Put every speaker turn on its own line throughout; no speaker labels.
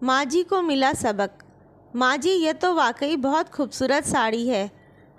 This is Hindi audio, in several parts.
माँ जी को मिला सबक। माँ जी, यह तो वाकई बहुत खूबसूरत साड़ी है।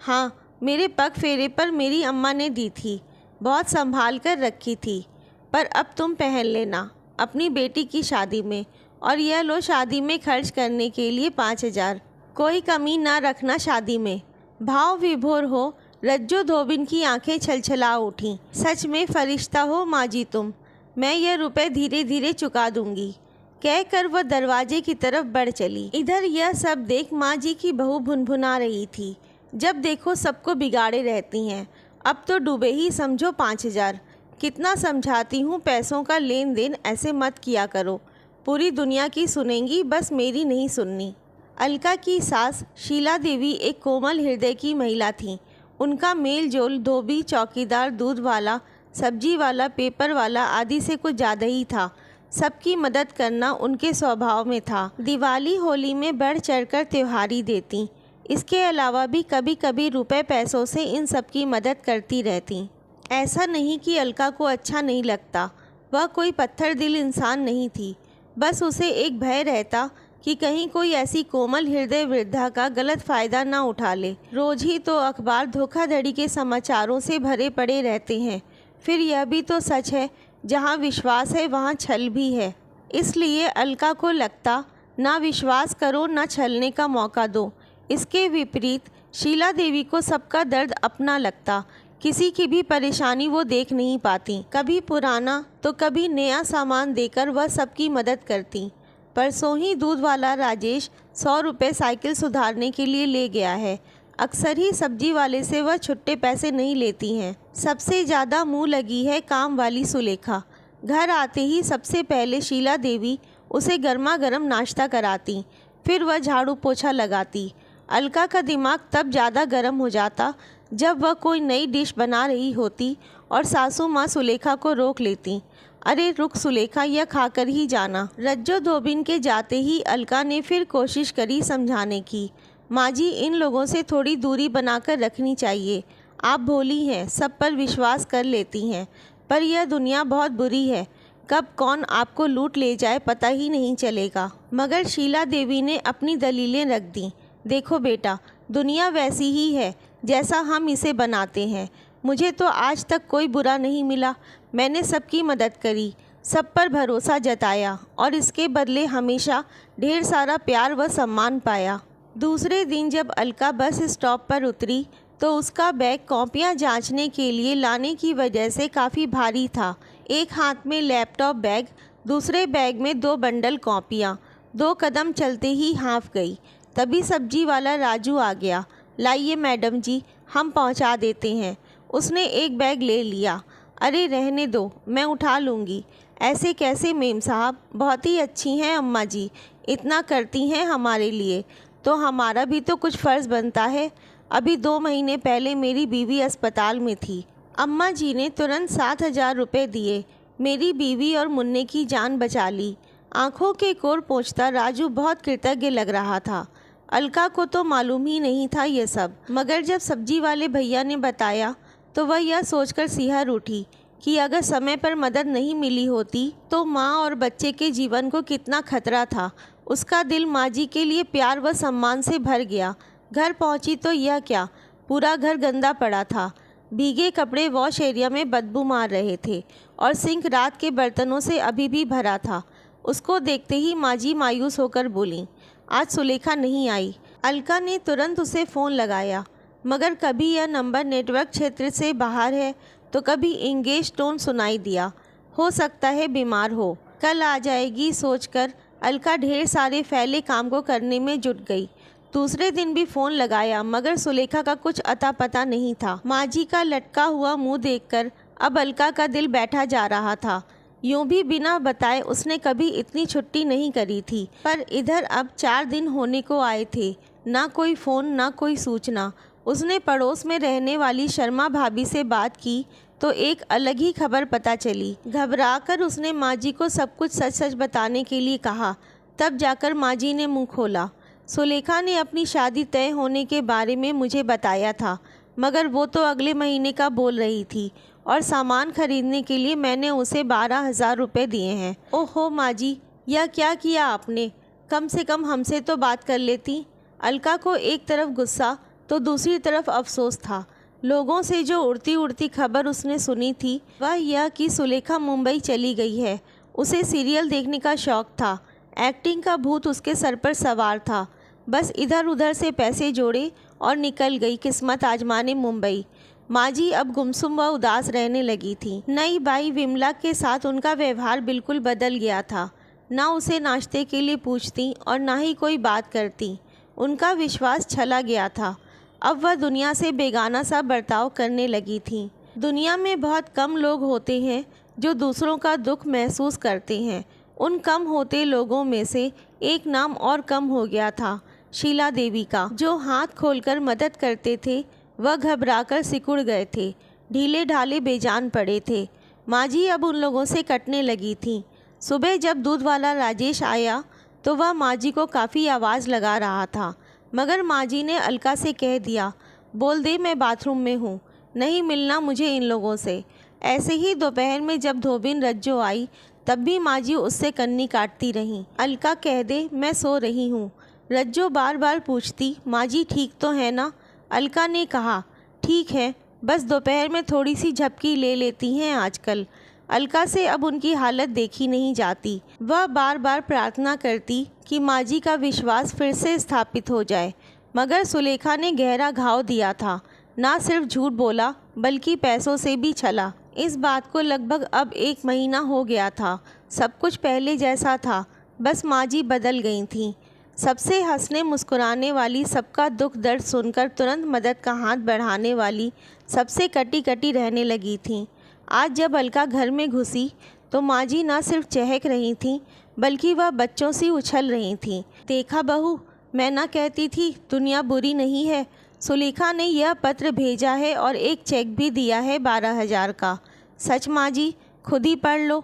हाँ, मेरे पग फेरे पर मेरी अम्मा ने दी थी, बहुत संभाल कर रखी थी। पर अब तुम पहन लेना अपनी बेटी की शादी में, और यह लो शादी में खर्च करने के लिए 5,000। कोई कमी ना रखना शादी में। भाव विभोर हो रज्जो धोबिन की आंखें छलछला उठीं। सच में फरिश्ता हो माँ जी तुम। मैं यह रुपए धीरे धीरे चुका दूंगी, कहकर वह दरवाजे की तरफ बढ़ चली। इधर यह सब देख माँ जी की बहू भुनभुना रही थी, जब देखो सबको बिगाड़े रहती हैं। अब तो डूबे ही समझो 5,000। कितना समझाती हूँ, पैसों का लेन देन ऐसे मत किया करो। पूरी दुनिया की सुनेंगी, बस मेरी नहीं सुननी। अलका की सास शीला देवी एक कोमल हृदय की महिला थीं। उनका मेल जोल धोबी, चौकीदार, दूध वाला, सब्जी वाला, पेपर वाला आदि से कुछ ज़्यादा ही था। सबकी मदद करना उनके स्वभाव में था। दिवाली होली में बढ़ चढ़कर त्योहारी देती। इसके अलावा भी कभी कभी रुपए पैसों से इन सब की मदद करती रहती। ऐसा नहीं कि अलका को अच्छा नहीं लगता। वह कोई पत्थर दिल इंसान नहीं थी। बस उसे एक भय रहता कि कहीं कोई ऐसी कोमल हृदय वृद्धा का गलत फ़ायदा ना उठा ले। रोज ही तो अखबार धोखाधड़ी के समाचारों से भरे पड़े रहते हैं। फिर यह भी तो सच है, जहाँ विश्वास है वहाँ छल भी है। इसलिए अलका को लगता, ना विश्वास करो ना छलने का मौका दो। इसके विपरीत शीला देवी को सबका दर्द अपना लगता। किसी की भी परेशानी वो देख नहीं पाती। कभी पुराना तो कभी नया सामान देकर वह सबकी मदद करती। परसों ही दूध वाला राजेश 100 रुपये साइकिल सुधारने के लिए ले गया है। अक्सर ही सब्जी वाले से वह छुट्टे पैसे नहीं लेती हैं। सबसे ज़्यादा मुँह लगी है काम वाली सुलेखा। घर आते ही सबसे पहले शीला देवी उसे गर्मा गर्म नाश्ता कराती, फिर वह झाड़ू पोछा लगाती। अलका का दिमाग तब ज़्यादा गर्म हो जाता जब वह कोई नई डिश बना रही होती और सासू माँ सुलेखा को रोक लेती। अरे रुक सुलेखा, यह खाकर ही जाना। रज्जो धोबिन के जाते ही अलका ने फिर कोशिश करी समझाने की। माँ जी, इन लोगों से थोड़ी दूरी बनाकर रखनी चाहिए। आप भोली हैं, सब पर विश्वास कर लेती हैं, पर यह दुनिया बहुत बुरी है। कब कौन आपको लूट ले जाए पता ही नहीं चलेगा। मगर शीला देवी ने अपनी दलीलें रख दी। देखो बेटा, दुनिया वैसी ही है जैसा हम इसे बनाते हैं। मुझे तो आज तक कोई बुरा नहीं मिला। मैंने सबकी मदद करी, सब पर भरोसा जताया और इसके बदले हमेशा ढेर सारा प्यार व सम्मान पाया। दूसरे दिन जब अलका बस स्टॉप पर उतरी तो उसका बैग कॉपियां जांचने के लिए लाने की वजह से काफ़ी भारी था। एक हाथ में लैपटॉप बैग, दूसरे बैग में 2 बंडल कॉपियां। 2 कदम चलते ही हाँफ गई। तभी सब्जी वाला राजू आ गया। लाइए मैडम जी, हम पहुंचा देते हैं। उसने एक बैग ले लिया। अरे रहने दो, मैं उठा लूँगी। ऐसे कैसे मेम साहब, बहुत ही अच्छी हैं अम्मा जी, इतना करती हैं हमारे लिए, तो हमारा भी तो कुछ फ़र्ज़ बनता है। अभी 2 महीने पहले मेरी बीवी अस्पताल में थी। अम्मा जी ने तुरंत 7,000 रुपये दिए, मेरी बीवी और मुन्ने की जान बचा ली। आंखों के कोर पोंछता राजू बहुत कृतज्ञ लग रहा था। अलका को तो मालूम ही नहीं था ये सब, मगर जब सब्जी वाले भैया ने बताया तो वह यह सोचकर सिहर उठी कि अगर समय पर मदद नहीं मिली होती तो माँ और बच्चे के जीवन को कितना खतरा था। उसका दिल माँ जी के लिए प्यार व सम्मान से भर गया। घर पहुँची तो यह क्या, पूरा घर गंदा पड़ा था। भीगे कपड़े वॉश एरिया में बदबू मार रहे थे और सिंक रात के बर्तनों से अभी भी भरा था। उसको देखते ही माँ जी मायूस होकर बोली, आज सुलेखा नहीं आई। अलका ने तुरंत उसे फ़ोन लगाया, मगर कभी यह नंबर नेटवर्क क्षेत्र से बाहर है तो कभी इंगेज टोन सुनाई दिया। हो सकता है बीमार हो, कल आ जाएगी सोचकर अलका ढेर सारे फैले काम को करने में जुट गई। दूसरे दिन भी फ़ोन लगाया, मगर सुलेखा का कुछ अता पता नहीं था। माँ जी का लटका हुआ मुँह देखकर अब अलका का दिल बैठा जा रहा था। यूँ भी बिना बताए उसने कभी इतनी छुट्टी नहीं करी थी, पर इधर अब 4 दिन होने को आए थे, ना कोई फ़ोन ना कोई सूचना। उसने पड़ोस में रहने वाली शर्मा भाभी से बात की तो एक अलग ही खबर पता चली। घबराकर उसने माँ जी को सब कुछ सच सच बताने के लिए कहा। तब जाकर माँ जी ने मुँह खोला। सुलेखा ने अपनी शादी तय होने के बारे में मुझे बताया था, मगर वो तो अगले महीने का बोल रही थी और सामान खरीदने के लिए मैंने उसे 12,000 रुपये दिए हैं। ओहो माँ जी, यह क्या किया आपने? कम से कम हमसे तो बात कर लेती। अलका को एक तरफ गुस्सा तो दूसरी तरफ अफसोस था। लोगों से जो उड़ती उड़ती खबर उसने सुनी थी वह यह कि सुलेखा मुंबई चली गई है। उसे सीरियल देखने का शौक़ था। एक्टिंग का भूत उसके सर पर सवार था। बस इधर उधर से पैसे जोड़े और निकल गई किस्मत आजमाने मुंबई। माजी अब गुमसुम व उदास रहने लगी थी। नई बाई विमला के साथ उनका व्यवहार बिल्कुल बदल गया था। ना उसे नाश्ते के लिए पूछती और ना ही कोई बात करती। उनका विश्वास छला गया था। अब वह दुनिया से बेगाना सा बर्ताव करने लगी थी। दुनिया में बहुत कम लोग होते हैं जो दूसरों का दुख महसूस करते हैं। उन कम होते लोगों में से एक नाम और कम हो गया था, शीला देवी का। जो हाथ खोलकर मदद करते थे वह घबराकर सिकुड़ गए थे, ढीले ढाले बेजान पड़े थे। माजी अब उन लोगों से कटने लगी थी। सुबह जब दूध वाला राजेश आया तो वह माजी को काफ़ी आवाज़ लगा रहा था, मगर माजी ने अलका से कह दिया, बोल दे मैं बाथरूम में हूँ, नहीं मिलना मुझे इन लोगों से। ऐसे ही दोपहर में जब धोबिन रज्जो आई तब भी माजी उससे कन्नी काटती रही। अलका कह दे मैं सो रही हूँ। रज्जो बार बार पूछती, माजी ठीक तो है ना? अलका ने कहा, ठीक है, बस दोपहर में थोड़ी सी झपकी ले लेती हैं आजकल। अलका से अब उनकी हालत देखी नहीं जाती। वह बार बार प्रार्थना करती कि माजी का विश्वास फिर से स्थापित हो जाए, मगर सुलेखा ने गहरा घाव दिया था। ना सिर्फ झूठ बोला बल्कि पैसों से भी छला। इस बात को लगभग अब 1 महीना हो गया था। सब कुछ पहले जैसा था, बस माजी बदल गई थी। सबसे हंसने मुस्कुराने वाली, सबका दुख दर्द सुनकर तुरंत मदद का हाथ बढ़ाने वाली, सबसे कटी कटी रहने लगी थी। आज जब अलका घर में घुसी तो माजी न सिर्फ चहक रही थी बल्कि वह बच्चों सी उछल रही थी। देखा बहू, मैं ना कहती थी दुनिया बुरी नहीं है। सुलेखा ने यह पत्र भेजा है और एक चेक भी दिया है 12,000 का। सच माजी, खुद ही पढ़ लो।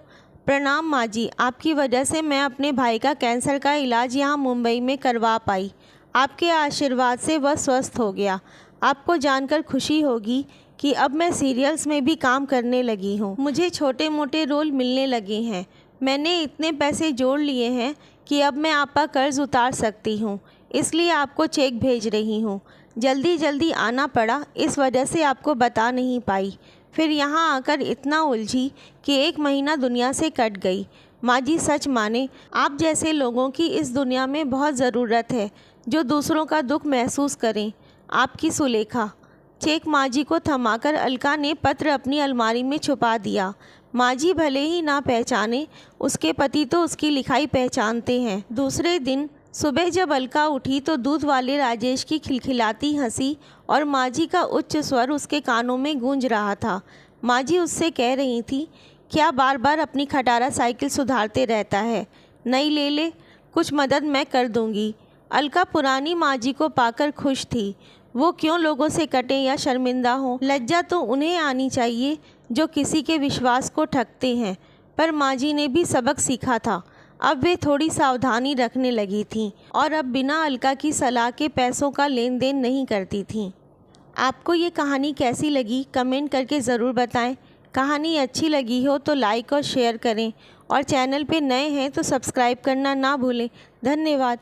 प्रणाम माजी, आपकी वजह से मैं अपने भाई का कैंसर का इलाज यहाँ मुंबई में करवा पाई। आपके आशीर्वाद से वह स्वस्थ हो गया। आपको जानकर खुशी होगी कि अब मैं सीरियल्स में भी काम करने लगी हूँ। मुझे छोटे मोटे रोल मिलने लगे हैं। मैंने इतने पैसे जोड़ लिए हैं कि अब मैं आपका कर्ज उतार सकती हूँ, इसलिए आपको चेक भेज रही हूँ। जल्दी जल्दी आना पड़ा, इस वजह से आपको बता नहीं पाई। फिर यहाँ आकर इतना उलझी कि 1 महीना दुनिया से कट गई। माजी सच माने, आप जैसे लोगों की इस दुनिया में बहुत ज़रूरत है जो दूसरों का दुख महसूस करें। आपकी सुलेखा। चेक माजी को थमाकर अलका ने पत्र अपनी अलमारी में छुपा दिया। माजी भले ही ना पहचाने, उसके पति तो उसकी लिखाई पहचानते हैं। दूसरे दिन सुबह जब अलका उठी तो दूध वाले राजेश की खिलखिलाती हंसी और माजी का उच्च स्वर उसके कानों में गूंज रहा था। माजी उससे कह रही थी, क्या बार बार अपनी खटारा साइकिल सुधारते रहता है, नई ले ले, कुछ मदद मैं कर दूंगी। अलका पुरानी माजी को पाकर खुश थी। वो क्यों लोगों से कटे या शर्मिंदा हों, लज्जा तो उन्हें आनी चाहिए जो किसी के विश्वास को ठगते हैं। पर माजी ने भी सबक सीखा था। अब वे थोड़ी सावधानी रखने लगी थीं और अब बिना अलका की सलाह के पैसों का लेन देन नहीं करती थीं। आपको ये कहानी कैसी लगी कमेंट करके ज़रूर बताएं। कहानी अच्छी लगी हो तो लाइक और शेयर करें और चैनल पे नए हैं तो सब्सक्राइब करना ना भूलें। धन्यवाद।